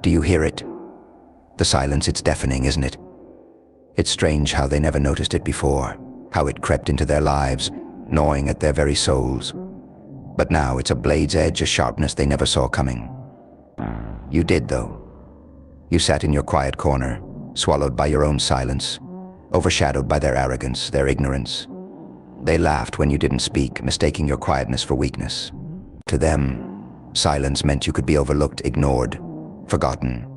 Do you hear it? The silence, it's deafening, isn't it? It's strange how they never noticed it before, how it crept into their lives, gnawing at their very souls. But now it's a blade's edge, a sharpness they never saw coming. You did, though. You sat in your quiet corner, swallowed by your own silence, overshadowed by their arrogance, their ignorance. They laughed when you didn't speak, mistaking your quietness for weakness. To them, silence meant you could be overlooked, ignored, forgotten.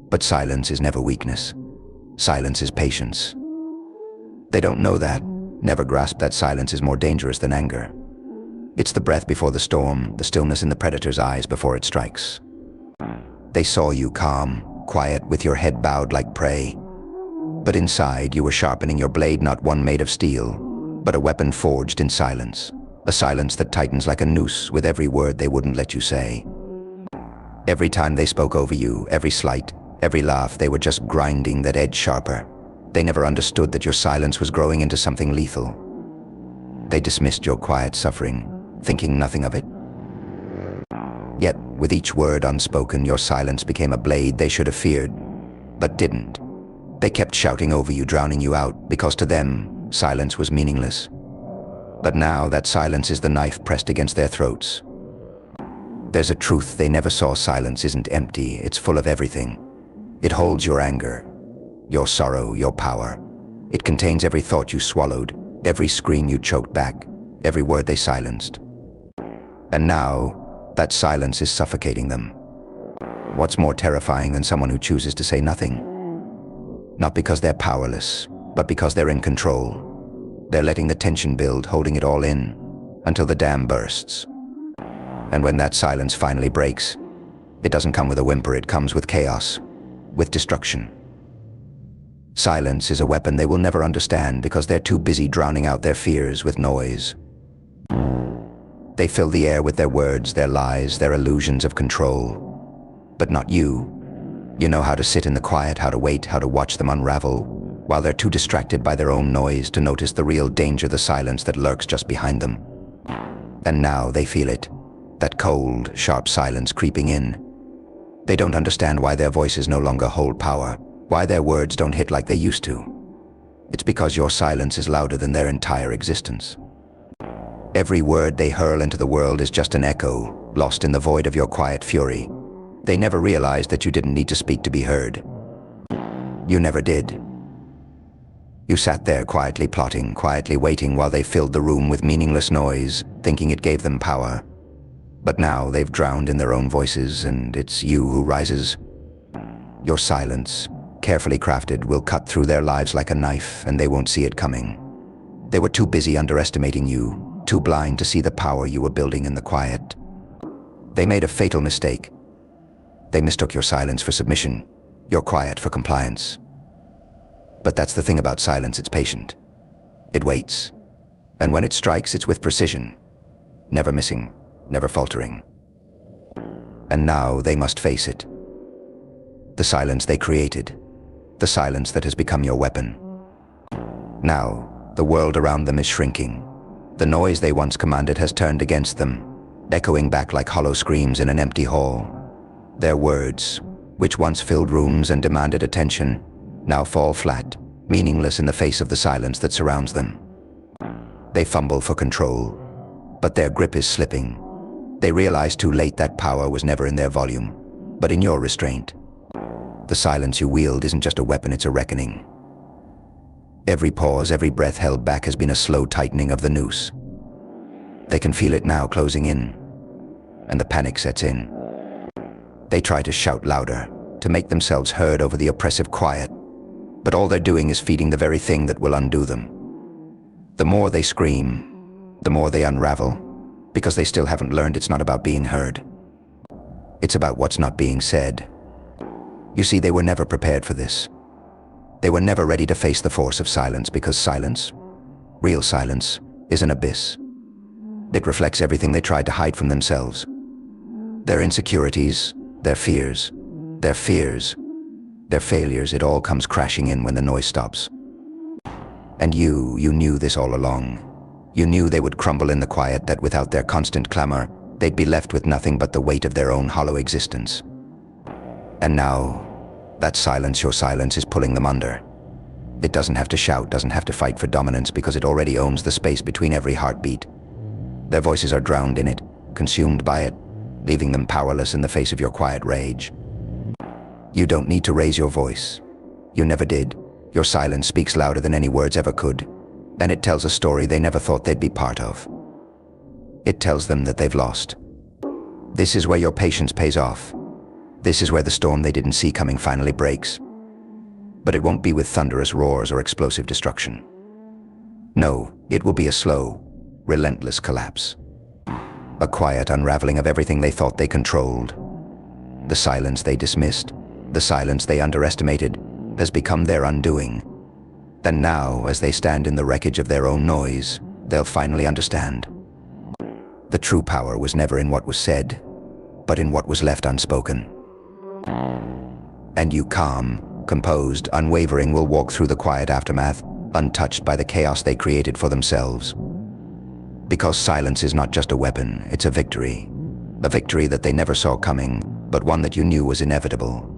But silence is never weakness. Silence is patience. They don't know that, never grasp that silence is more dangerous than anger. It's the breath before the storm, the stillness in the predator's eyes before it strikes. They saw you calm, quiet, with your head bowed like prey. But inside, you were sharpening your blade, not one made of steel, but a weapon forged in silence. A silence that tightens like a noose with every word they wouldn't let you say. Every time they spoke over you, every slight, every laugh, they were just grinding that edge sharper. They never understood that your silence was growing into something lethal. They dismissed your quiet suffering, thinking nothing of it. Yet, with each word unspoken, your silence became a blade they should have feared, but didn't. They kept shouting over you, drowning you out, because to them, silence was meaningless. But now that silence is the knife pressed against their throats. There's a truth they never saw. Silence isn't empty, it's full of everything. It holds your anger, your sorrow, your power. It contains every thought you swallowed, every scream you choked back, every word they silenced. And now, that silence is suffocating them. What's more terrifying than someone who chooses to say nothing? Not because they're powerless, but because they're in control. They're letting the tension build, holding it all in, until the dam bursts. And when that silence finally breaks, it doesn't come with a whimper, it comes with chaos, with destruction. Silence is a weapon they will never understand because they're too busy drowning out their fears with noise. They fill the air with their words, their lies, their illusions of control. But not you. You know how to sit in the quiet, how to wait, how to watch them unravel, while they're too distracted by their own noise to notice the real danger, the silence that lurks just behind them. And now they feel it, that cold, sharp silence creeping in. They don't understand why their voices no longer hold power, why their words don't hit like they used to. It's because your silence is louder than their entire existence. Every word they hurl into the world is just an echo, lost in the void of your quiet fury. They never realized that you didn't need to speak to be heard. You never did. You sat there quietly plotting, quietly waiting while they filled the room with meaningless noise, thinking it gave them power. But now they've drowned in their own voices, and it's you who rises. Your silence, carefully crafted, will cut through their lives like a knife, and they won't see it coming. They were too busy underestimating you, too blind to see the power you were building in the quiet. They made a fatal mistake. They mistook your silence for submission, your quiet for compliance. But that's the thing about silence, it's patient. It waits. And when it strikes, it's with precision. Never missing, never faltering. And now they must face it. The silence they created. The silence that has become your weapon. Now, the world around them is shrinking. The noise they once commanded has turned against them, echoing back like hollow screams in an empty hall. Their words, which once filled rooms and demanded attention, now fall flat, meaningless in the face of the silence that surrounds them. They fumble for control, but their grip is slipping. They realize too late that power was never in their volume, but in your restraint. The silence you wield isn't just a weapon, it's a reckoning. Every pause, every breath held back has been a slow tightening of the noose. They can feel it now closing in, and the panic sets in. They try to shout louder, to make themselves heard over the oppressive quiet, but all they're doing is feeding the very thing that will undo them. The more they scream, the more they unravel, because they still haven't learned it's not about being heard. It's about what's not being said. You see, they were never prepared for this. They were never ready to face the force of silence, because silence, real silence, is an abyss. It reflects everything they tried to hide from themselves. Their insecurities, their fears, their failures, it all comes crashing in when the noise stops. And you knew this all along. You knew they would crumble in the quiet, that without their constant clamor, they'd be left with nothing but the weight of their own hollow existence. And now, that silence, your silence, is pulling them under. It doesn't have to shout, doesn't have to fight for dominance, because it already owns the space between every heartbeat. Their voices are drowned in it, consumed by it, leaving them powerless in the face of your quiet rage. You don't need to raise your voice. You never did. Your silence speaks louder than any words ever could, and it tells a story they never thought they'd be part of. It tells them that they've lost. This is where your patience pays off. This is where the storm they didn't see coming finally breaks. But it won't be with thunderous roars or explosive destruction. No, it will be a slow, relentless collapse. A quiet unraveling of everything they thought they controlled. The silence they dismissed, the silence they underestimated, has become their undoing. And now, as they stand in the wreckage of their own noise, they'll finally understand. The true power was never in what was said, but in what was left unspoken. And you, calm, composed, unwavering, will walk through the quiet aftermath, untouched by the chaos they created for themselves. Because silence is not just a weapon, it's a victory. A victory that they never saw coming, but one that you knew was inevitable.